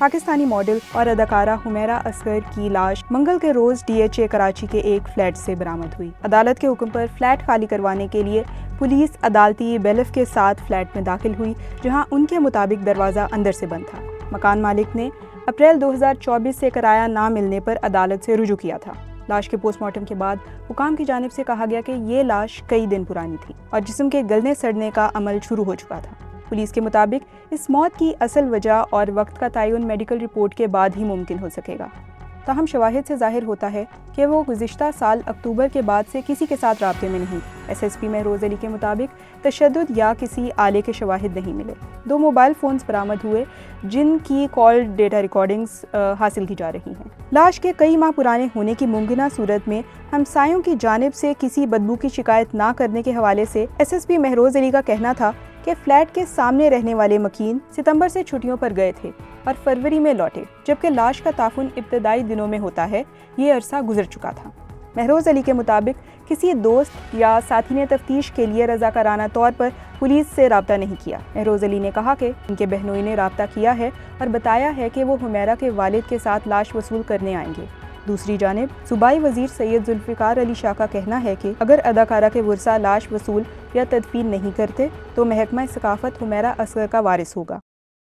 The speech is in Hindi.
पाकिस्तानी मॉडल और अदाकारा हुमैरा असगर की लाश मंगल के रोज DHA कराची के एक फ्लैट से बरामद हुई। अदालत के हुक्म पर फ्लैट खाली करवाने के लिए पुलिस अदालती बेलफ के साथ फ्लैट में दाखिल हुई, जहां उनके मुताबिक दरवाज़ा अंदर से बंद था। मकान मालिक ने अप्रैल 2024 से किराया ना मिलने पर अदालत से रुजू किया था। लाश के पोस्टमार्टम के बाद हुकाम की जानिब से कहा गया कि ये लाश कई दिन पुरानी थी और जिस्म के गलने सड़ने का अमल शुरू हो चुका था। पुलिस के मुताबिक इस मौत की असल वजह और वक्त का तयन मेडिकल रिपोर्ट के बाद ही मुमकिन हो सकेगा। ताहम शवाहिद से जाहिर होता है कि वो गुज़िश्ता साल अक्टूबर के बाद से किसी के साथ राब्ते में नहीं। SSP महरोज़ अली के मुताबिक तशद्दुद या किसी आले के शवाहिद नहीं मिले। 2 मोबाइल फ़ोन्स बरामद हुए जिनकी कॉल डेटा रिकॉर्डिंग्स हासिल की जा रही हैं। लाश के कई माह पुराने होने की मुमकिना सूरत में हमसायों की जानिब से किसी बदबू की शिकायत ना करने के हवाले से SSP महरोज़ अली का कहना था कि फ्लैट के सामने रहने वाले मकीन सितंबर से छुट्टियों पर गए थे और फरवरी में लौटे, जबकि लाश का ताफुन इब्तदाई दिनों में होता है। ये अरसा गुजर चुका था। महरोज़ अली के मुताबिक किसी दोस्त या साथी ने तफ्तीश के लिए रज़ाकाराना तौर पर पुलिस से रब्ता नहीं किया। महरोज़ अली ने कहा कि उनके बहनोई ने रब्ता किया है और बताया है कि वो हुमैरा के वालिद के साथ लाश वसूल करने आएंगे। दूसरी जानिब सूबाई वजीर सैयद जुल्फ़िकार अली शाह का कहना है कि अगर अदाकारा के वर्सा लाश वसूल या तदफीन नहीं करते तो महकमा सकाफत हुमैरा असगर का वारिस होगा।